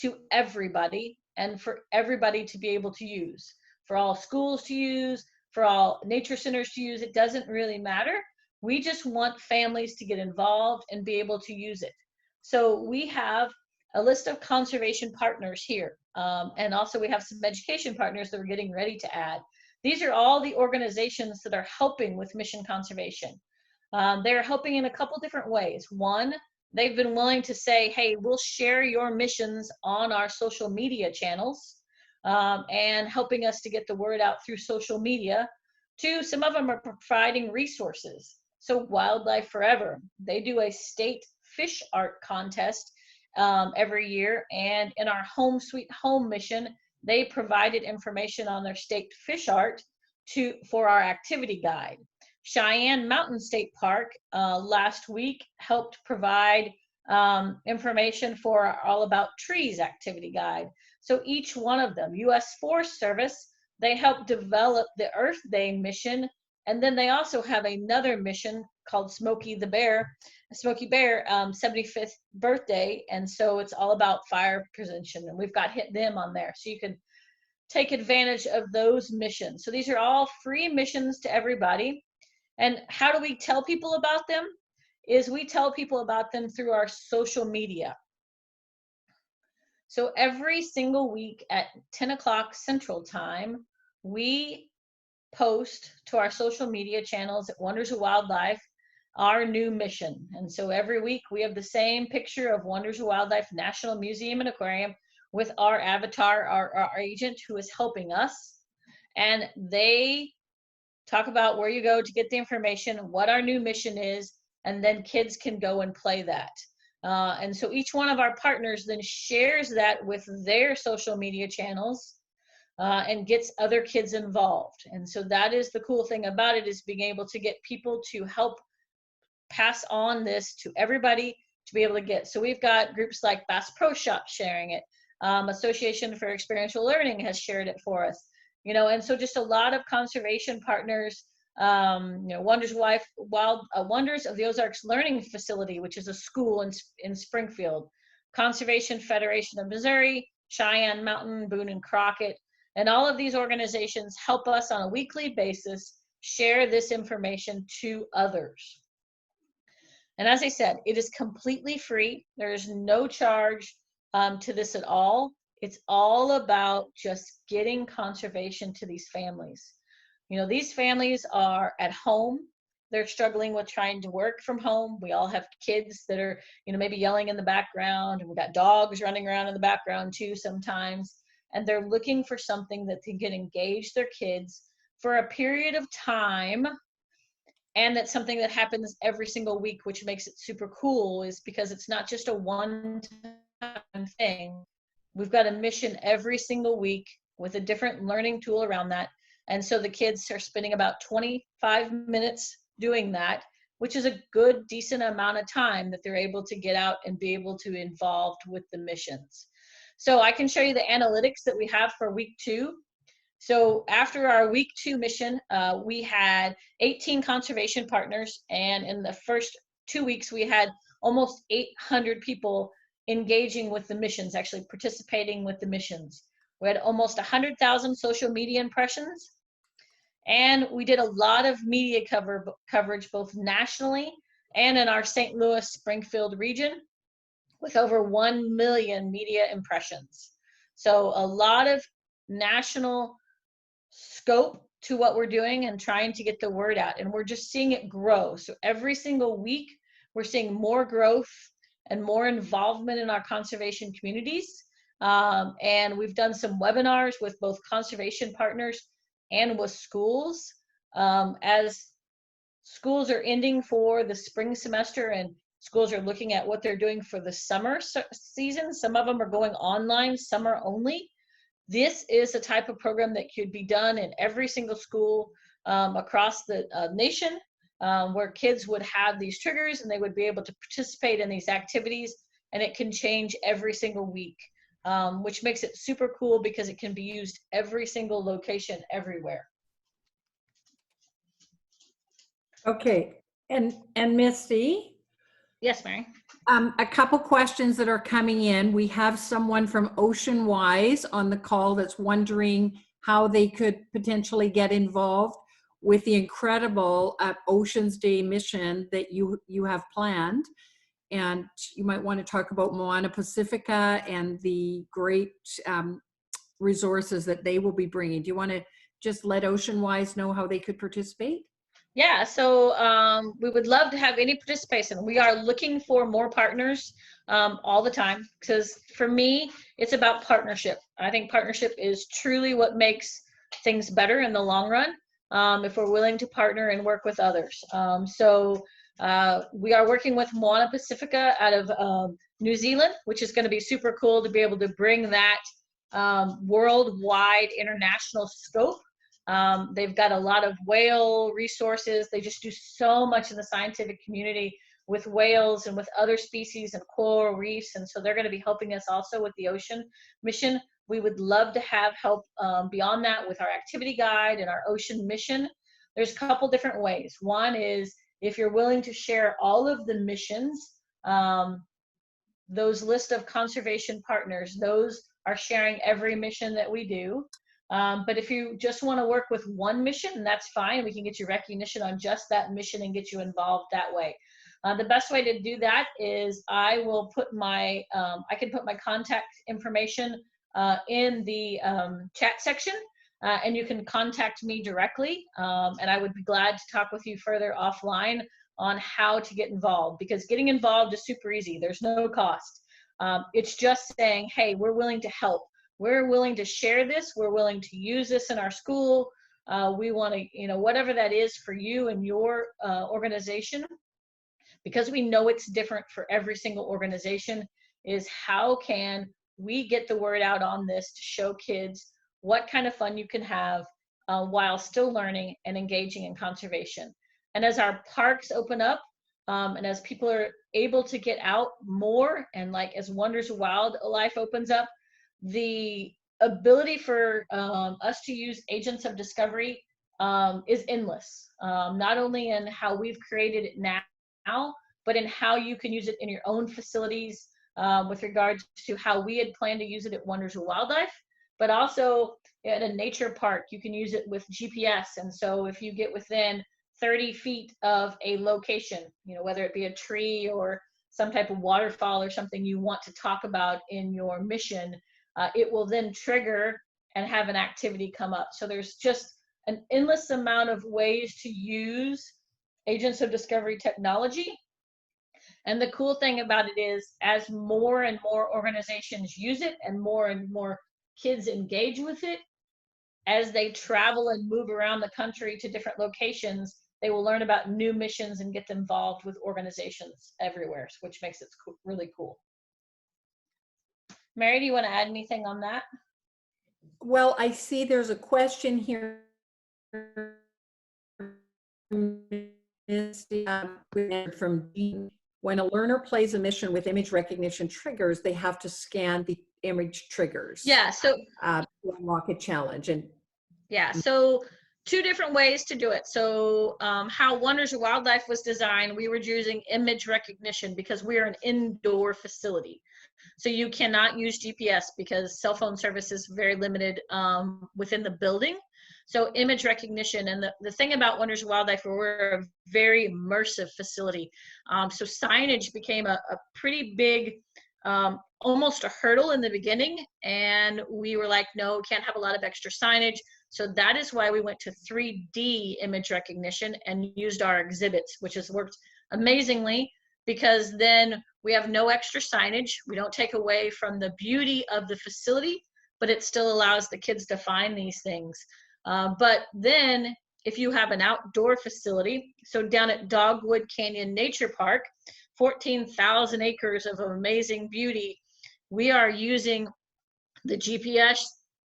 Speaker 2: to everybody and for everybody to be able to use, for all schools to use, for all nature centers to use. It doesn't really matter. We just want families to get involved and be able to use it. So we have a list of conservation partners here. And also we have some education partners that we're getting ready to add. These are all the organizations that are helping with mission conservation. They're helping in a couple different ways. One, they've been willing to say, hey, we'll share your missions on our social media channels and helping us to get the word out through social media. Two, some of them are providing resources. So Wildlife Forever, they do a state fish art contest every year, and in our Home Sweet Home mission, they provided information on their state fish art for our activity guide. Cheyenne Mountain State Park last week helped provide information for our All About Trees activity guide. So each one of them, U.S. Forest Service, they helped develop the Earth Day mission, and then they also have another mission called Smokey Bear 75th birthday, and so it's all about fire prevention, and we've got them on there, so you can take advantage of those missions. So these are all free missions to everybody. And how do we tell people about them? Is we tell people about them through our social media. So every single week at 10 o'clock Central Time, we post to our social media channels at Wonders of Wildlife our new mission. And so every week we have the same picture of Wonders of Wildlife National Museum and Aquarium with our avatar, our agent who is helping us. And they talk about where you go to get the information, what our new mission is, and then kids can go and play that. And so each one of our partners then shares that with their social media channels and gets other kids involved. And so that is the cool thing about it, is being able to get people to help pass on this to everybody to be able to get. So we've got groups like Bass Pro Shop sharing it. Association for Experiential Learning has shared it for us. You know, and so just a lot of conservation partners, you know, Wonders of the Ozarks Learning Facility, which is a school in Springfield, Conservation Federation of Missouri, Cheyenne Mountain, Boone and Crockett, and all of these organizations help us on a weekly basis share this information to others. And as I said, it is completely free. There is no charge to this at all. It's all about just getting conservation to these families. You know, these families are at home. They're struggling with trying to work from home. We all have kids that are, you know, maybe yelling in the background, and we've got dogs running around in the background too sometimes. And they're looking for something that they can engage their kids for a period of time. And that's something that happens every single week, which makes it super cool, is because it's not just a one-time thing. We've got a mission every single week with a different learning tool around that. And so the kids are spending about 25 minutes doing that, which is a good, decent amount of time that they're able to get out and be able to involved with the missions. So I can show you the analytics that we have for week 2. So after our week 2 mission, we had 18 conservation partners. And in the first 2 weeks, we had almost 800 people engaging with the missions, actually participating with the missions. We had almost 100,000 social media impressions. And we did a lot of media coverage, both nationally and in our St. Louis, Springfield region, with over 1 million media impressions. So a lot of national scope to what we're doing and trying to get the word out. And we're just seeing it grow. So every single week, we're seeing more growth and more involvement in our conservation communities. And we've done some webinars with both conservation partners and with schools. As schools are ending for the spring semester and schools are looking at what they're doing for the summer season, some of them are going online, summer only. This is a type of program that could be done in every single school across the nation, where kids would have these triggers and they would be able to participate in these activities, and it can change every single week, which makes it super cool because it can be used every single location everywhere.
Speaker 3: Okay, and Misty?
Speaker 2: Yes, Mary.
Speaker 3: A couple questions that are coming in. We have someone from Ocean Wise on the call that's wondering how they could potentially get involved with the incredible Oceans Day mission that you have planned. And you might want to talk about Moana Pacifica and the great resources that they will be bringing. Do you want to just let Ocean Wise know how they could participate?
Speaker 2: Yeah, so we would love to have any participation. We are looking for more partners all the time, because for me, it's about partnership. I think partnership is truly what makes things better in the long run, if we're willing to partner and work with others. So we are working with Moana Pacifica out of New Zealand, which is going to be super cool to be able to bring that worldwide international scope. They've got a lot of whale resources. They just do so much in the scientific community with whales and with other species and coral reefs. And so they're going to be helping us also with the ocean mission. We would love to have help beyond that with our activity guide and our ocean mission. There's a couple different ways. One is if you're willing to share all of the missions, those list of conservation partners, those are sharing every mission that we do. But if you just want to work with one mission, that's fine. We can get you recognition on just that mission and get you involved that way. The best way to do that is I will put my, I can put my contact information in the chat section, and you can contact me directly. And I would be glad to talk with you further offline on how to get involved, because getting involved is super easy. There's no cost. It's just saying, hey, we're willing to help. We're willing to share this. We're willing to use this in our school. We want to, you know, whatever that is for you and your organization, because we know it's different for every single organization, is how can we get the word out on this to show kids what kind of fun you can have while still learning and engaging in conservation. And as our parks open up, and as people are able to get out more, and like as Wonders of Wildlife opens up, the ability for us to use agents of discovery is endless. Not only in how we've created it now, but in how you can use it in your own facilities, with regards to how we had planned to use it at Wonders of Wildlife, but also at a nature park, you can use it with GPS. And so if you get within 30 feet of a location, you know, whether it be a tree or some type of waterfall or something you want to talk about in your mission, it will then trigger and have an activity come up. So there's just an endless amount of ways to use agents of discovery technology. And the cool thing about it is, as more and more organizations use it and more kids engage with it, as they travel and move around the country to different locations, they will learn about new missions and get involved with organizations everywhere, which makes it really cool. Mary, do you want to add anything on that?
Speaker 3: Well, I see there's a question here from Jean. When a learner plays a mission with image recognition triggers, they have to scan the image triggers.
Speaker 2: Yeah, so
Speaker 3: to unlock a challenge. And
Speaker 2: yeah, so two different ways to do it. So how Wonders of Wildlife was designed, we were using image recognition because we are an indoor facility. So you cannot use GPS because cell phone service is very limited within the building. So image recognition, and the thing about Wonders of Wildlife, we're a very immersive facility. So signage became a pretty big, almost a hurdle in the beginning. And we were like, no, can't have a lot of extra signage. So that is why we went to 3D image recognition and used our exhibits, which has worked amazingly, because then we have no extra signage. We don't take away from the beauty of the facility, but it still allows the kids to find these things. But then if you have an outdoor facility, so down at Dogwood Canyon Nature Park, 14,000 acres of amazing beauty, we are using the GPS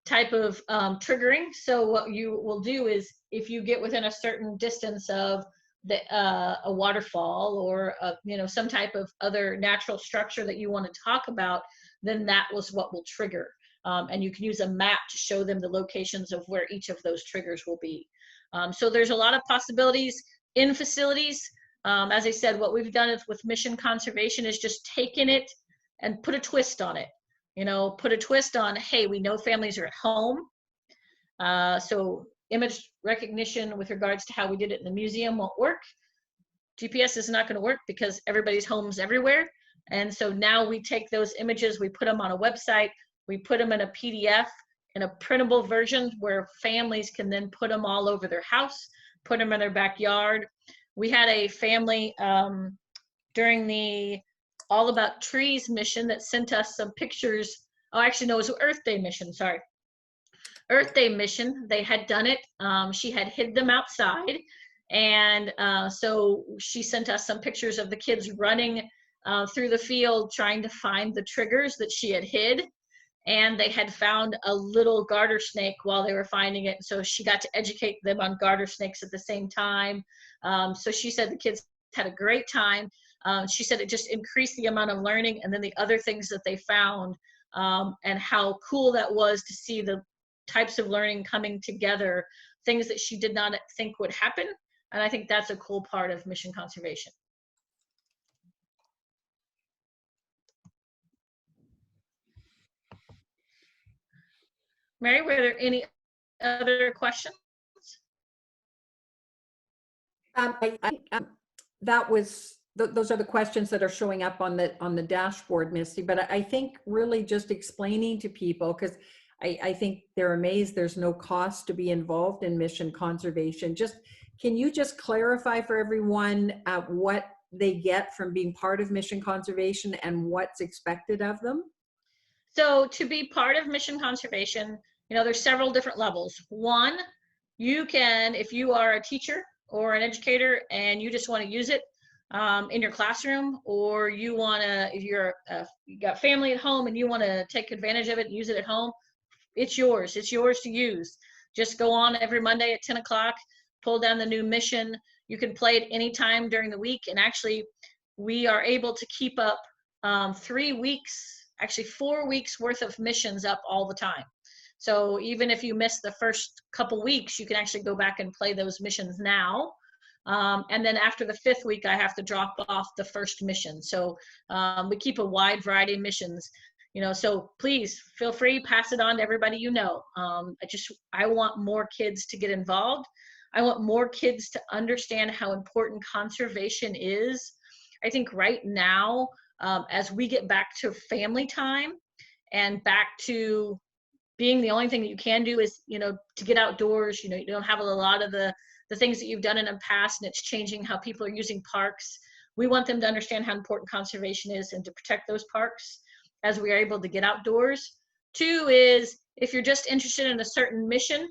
Speaker 2: type of triggering. So what you will do is, if you get within a certain distance of a waterfall or you know, some type of other natural structure that you want to talk about, then that was what will trigger. And you can use a map to show them the locations of where each of those triggers will be. So there's a lot of possibilities in facilities. As I said, what we've done is with mission conservation is just taken it and put a twist on it. You know, put a twist on, hey, we know families are at home. So image recognition with regards to how we did it in the museum won't work. GPS is not going to work because everybody's home's everywhere. And so now we take those images, we put them on a website, we put them in a PDF, in a printable version where families can then put them all over their house, put them in their backyard. We had a family during the All About Trees mission that sent us some pictures. Oh, actually, no, it was Earth Day mission, sorry. Earth Day mission, they had done it. She had hid them outside. And so she sent us some pictures of the kids running through the field trying to find the triggers that she had hid. And they had found a little garter snake while they were finding it. So she got to educate them on garter snakes at the same time. So she said the kids had a great time. She said it just increased the amount of learning, and then the other things that they found, and how cool that was to see the types of learning coming together, things that she did not think would happen. And I think that's a cool part of mission conservation. Mary, were there any other questions?
Speaker 3: Those are the questions that are showing up on the dashboard, Misty. But I think really just explaining to people, because I think they're amazed there's no cost to be involved in mission conservation. Can you just clarify for everyone what they get from being part of mission conservation and what's expected of them?
Speaker 2: So to be part of mission conservation, there's several different levels. One, you can, if you are a teacher or an educator and you just want to use it in your classroom, or you want to, if you got family at home and you want to take advantage of it and use it at home, it's yours. It's yours to use. Just go on every Monday at 10 o'clock, pull down the new mission. You can play it anytime during the week. And actually, we are able to keep up 3 weeks, actually 4 weeks worth of missions up all the time. So even if you miss the first couple weeks, you can actually go back and play those missions now. And then after the 5th week, I have to drop off the first mission. So we keep a wide variety of missions, so please feel free, pass it on to everybody you know. I want more kids to get involved. I want more kids to understand how important conservation is. I think right now, as we get back to family time and back to being the only thing that you can do is, to get outdoors, you don't have a lot of the things that you've done in the past, and it's changing how people are using parks. We want them to understand how important conservation is and to protect those parks as we are able to get outdoors. 2 is, if you're just interested in a certain mission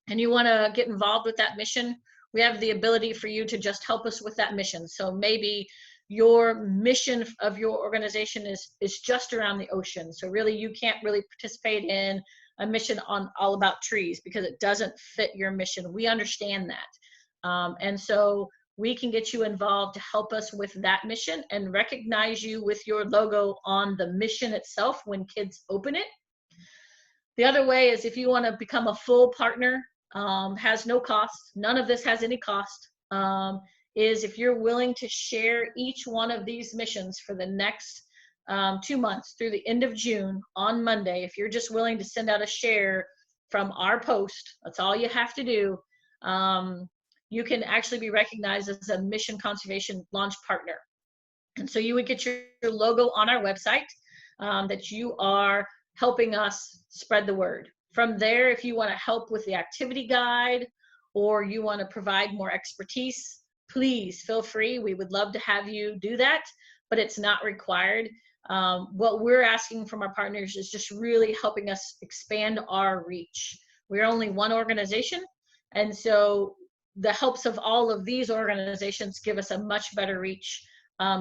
Speaker 2: and you want to get involved with that mission, we have the ability for you to just help us with that mission. So maybe your mission of your organization is just around the ocean. So really, you can't really participate in a mission on all about trees because it doesn't fit your mission. We understand that. And so we can get you involved to help us with that mission and recognize you with your logo on the mission itself when kids open it. The other way is, if you want to become a full partner, has no cost. None of this has any cost. Is if you're willing to share each one of these missions for the next 2 months through the end of June on Monday, if you're just willing to send out a share from our post, that's all you have to do. You can actually be recognized as a mission conservation launch partner. And so you would get your logo on our website that you are helping us spread the word. From there, if you want to help with the activity guide or you want to provide more expertise, please feel free. We would love to have you do that, but it's not required. What we're asking from our partners is just really helping us expand our reach. We're only one organization, and so the helps of all of these organizations give us a much better reach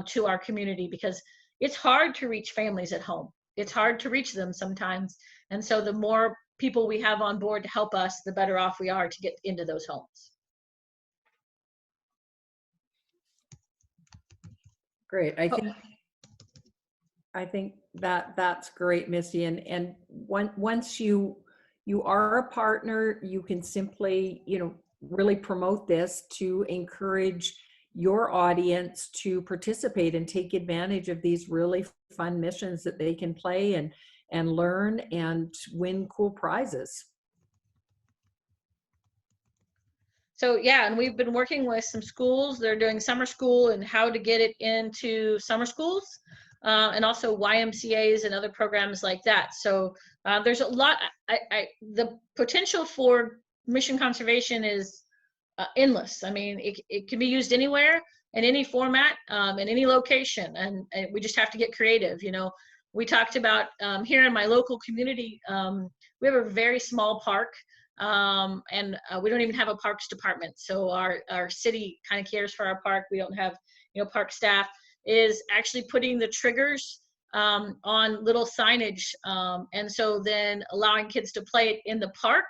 Speaker 2: to our community, because it's hard to reach families at home. It's hard to reach them sometimes. And so the more people we have on board to help us, the better off we are to get into those homes.
Speaker 3: Great. I think that's great, Misty. And once you are a partner, you can simply, really promote this to encourage your audience to participate and take advantage of these really fun missions that they can play and learn and win cool prizes.
Speaker 2: So yeah, and we've been working with some schools. They're doing summer school and how to get it into summer schools, and also YMCAs and other programs like that. So there's a lot. The potential for mission conservation is endless. I mean, it can be used anywhere, in any format, in any location, and we just have to get creative. We talked about here in my local community, we have a very small park. And we don't even have a parks department. So our city kind of cares for our park. We don't have, park staff. Is actually putting the triggers on little signage. And so then allowing kids to play it in the park,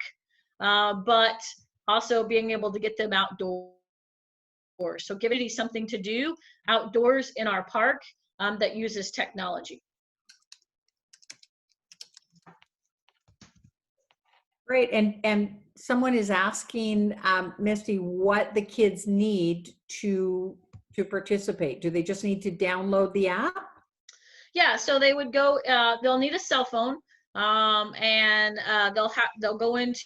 Speaker 2: but also being able to get them outdoors. So give it something to do outdoors in our park that uses technology.
Speaker 3: Great. And someone is asking, Misty, what the kids need to participate. Do they just need to download the app?
Speaker 2: Yeah, so they would go, they'll need a cell phone, and they'll go into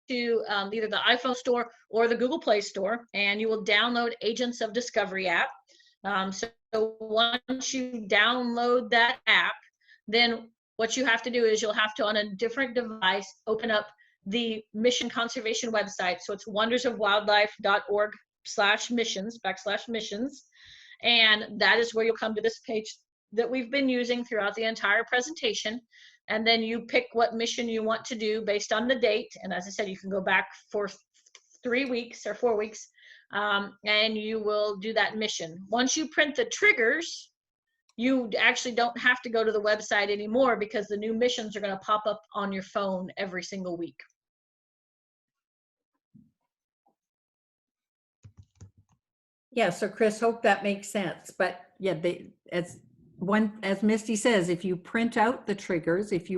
Speaker 2: either the iPhone store or the Google Play Store, and you will download Agents of Discovery app. So once you download that app, then what you have to do is you'll have to, on a different device, open up the Mission Conservation website. So it's wondersofwildlife.org. /missions, and that is where you'll come to this page that we've been using throughout the entire presentation. And then you pick what mission you want to do based on the date. And as I said, you can go back for 3 weeks or 4 weeks, and you will do that mission. Once you print the triggers, you actually don't have to go to the website anymore, because the new missions are going to pop up on your phone every single week.
Speaker 3: Yeah, so Chris, hope that makes sense. But yeah, as Misty says, if you print out the triggers, if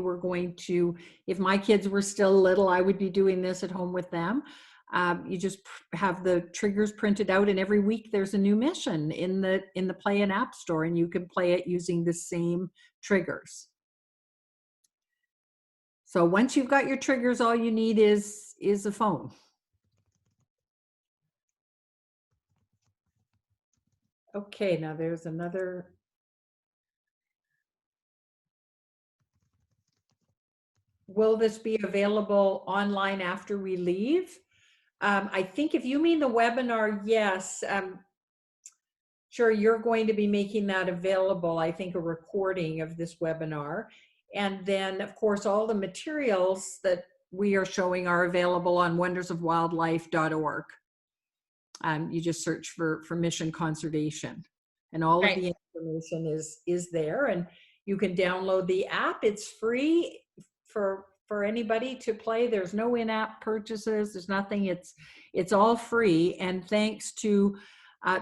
Speaker 3: my kids were still little, I would be doing this at home with them. You just have the triggers printed out, and every week there's a new mission in the Play and App Store, and you can play it using the same triggers. So once you've got your triggers, all you need is a phone. Okay, now there's another. Will this be available online after we leave? I think if you mean the webinar, yes. Sure, you're going to be making that available, I think, a recording of this webinar. And then, of course, all the materials that we are showing are available on wondersofwildlife.org. You just search for mission conservation, and all of the information is there, and you can download the app. It's free for anybody to play. There's no in-app purchases. There's nothing. It's all free. And thanks to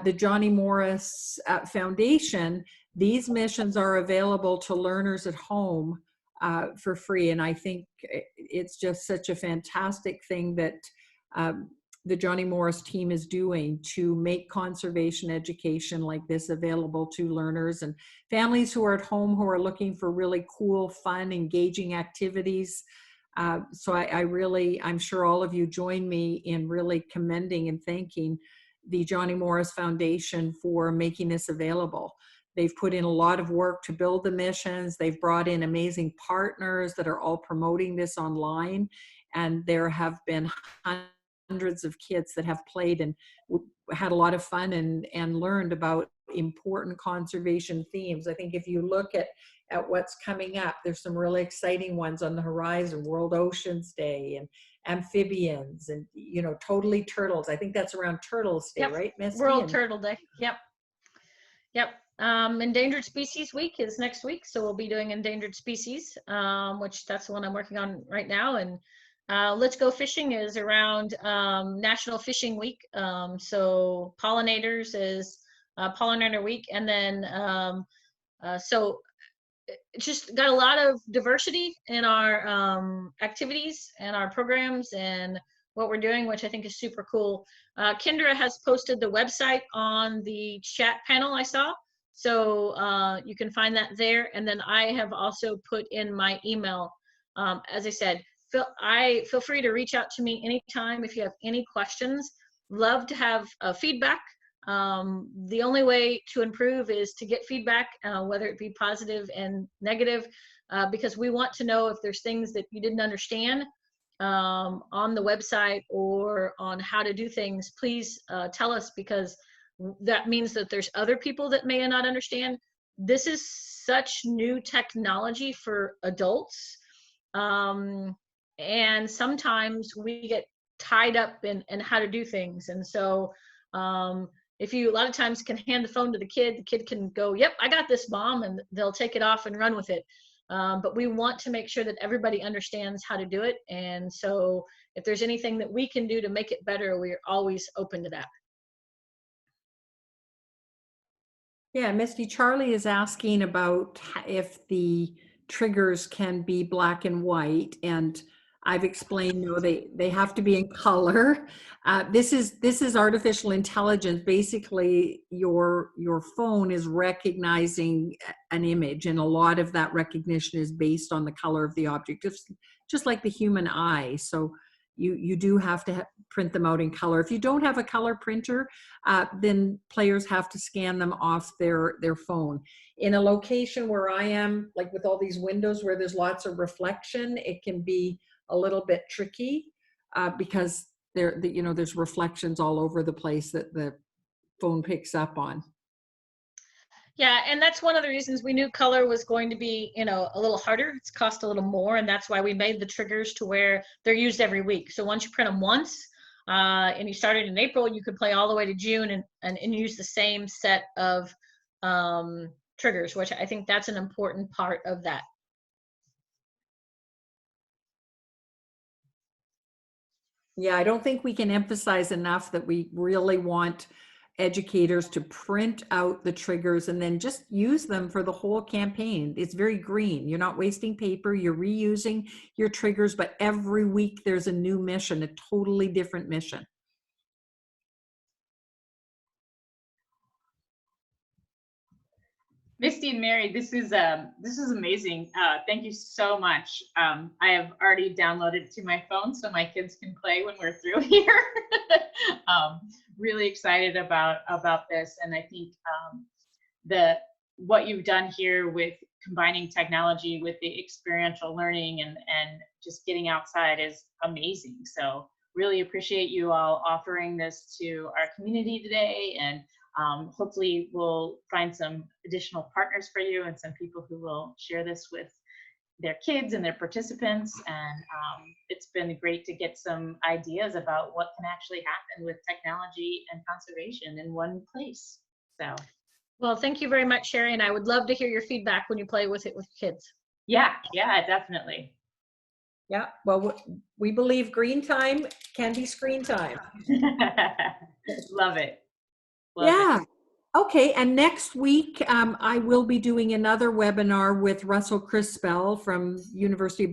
Speaker 3: the Johnny Morris Foundation, these missions are available to learners at home for free. And I think it's just such a fantastic thing that the Johnny Morris team is doing to make conservation education like this available to learners and families who are at home, who are looking for really cool, fun, engaging activities. So I'm sure all of you join me in really commending and thanking the Johnny Morris Foundation for making this available. They've put in a lot of work to build the missions. They've brought in amazing partners that are all promoting this online. And there have been hundreds of kids that have played and had a lot of fun and learned about important conservation themes. I think if you look at what's coming up, there's some really exciting ones on the horizon: World Oceans Day and amphibians and, totally turtles. I think that's around Turtles Day, right, Misty?
Speaker 2: World Turtle Day. Yep. Endangered Species Week is next week, so we'll be doing endangered species, which that's the one I'm working on right now. And Let's Go Fishing is around National Fishing Week. So pollinators is Pollinator Week. And then, so it's just got a lot of diversity in our activities and our programs and what we're doing, which I think is super cool. Kendra has posted the website on the chat panel I saw. So you can find that there. And then I have also put in my email. As I said, feel free to reach out to me anytime if you have any questions. Love to have feedback. The only way to improve is to get feedback, whether it be positive and negative, because we want to know if there's things that you didn't understand on the website or on how to do things. Please tell us, because that means that there's other people that may not understand. This is such new technology for adults. And sometimes we get tied up in how to do things. And so if you a lot of times can hand the phone to the kid can go, "Yep, I got this, Mom," and they'll take it off and run with it. But we want to make sure that everybody understands how to do it. And so if there's anything that we can do to make it better, we're always open to that.
Speaker 3: Yeah, Misty, Charlie is asking about if the triggers can be black and white, and I've explained, no, they have to be in color. This is artificial intelligence. Basically, your phone is recognizing an image, and a lot of that recognition is based on the color of the object, just like the human eye. So you do have to print them out in color. If you don't have a color printer, then players have to scan them off their phone. In a location where I am, like with all these windows where there's lots of reflection, it can be a little bit tricky because there's reflections all over the place that the phone picks up on.
Speaker 2: Yeah, and that's one of the reasons we knew color was going to be, a little harder. It's cost a little more, and that's why we made the triggers to where they're used every week. So once you print them once, and you started in April, you could play all the way to June and use the same set of triggers, which I think that's an important part of that.
Speaker 3: Yeah, I don't think we can emphasize enough that we really want educators to print out the triggers and then just use them for the whole campaign. It's very green. You're not wasting paper, you're reusing your triggers, but every week there's a new mission, a totally different mission.
Speaker 1: Misty and Mary, this is amazing. Thank you so much. I have already downloaded it to my phone so my kids can play when we're through here. Really excited about this, and I think what you've done here with combining technology with the experiential learning and just getting outside is amazing. So really appreciate you all offering this to our community today, and hopefully we'll find some additional partners for you and some people who will share this with their kids and their participants. And it's been great to get some ideas about what can actually happen with technology and conservation in one place. So,
Speaker 2: well, thank you very much, Sherry, and I would love to hear your feedback when you play with it with kids.
Speaker 1: Yeah, definitely.
Speaker 3: Yeah, well, we believe green time can be screen time.
Speaker 1: Love it.
Speaker 3: Yeah. Okay, and next week I will be doing another webinar with Russell Crispell from University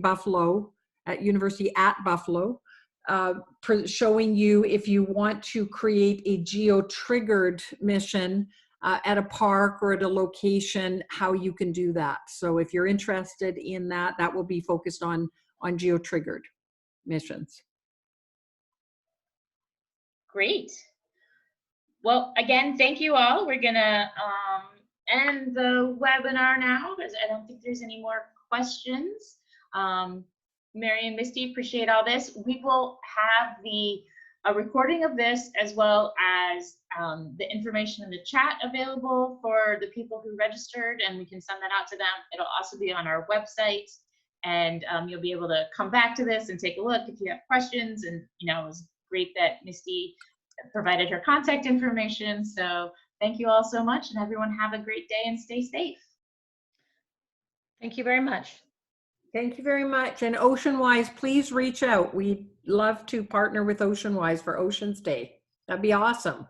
Speaker 3: at Buffalo, showing you if you want to create a geo-triggered mission at a park or at a location, how you can do that. So if you're interested in that, that will be focused on geo-triggered missions.
Speaker 1: Great. Well, again, thank you all. We're gonna end the webinar now because I don't think there's any more questions. Mary and Misty, appreciate all this. We will have a recording of this as well as the information in the chat available for the people who registered, and we can send that out to them. It'll also be on our website, and you'll be able to come back to this and take a look if you have questions. And it was great that Misty provided her contact information. So thank you all so much, and everyone have a great day and stay safe.
Speaker 2: Thank you very much.
Speaker 3: Thank you very much. And Oceanwise, please reach out. We'd love to partner with Oceanwise for Oceans Day. That'd be awesome.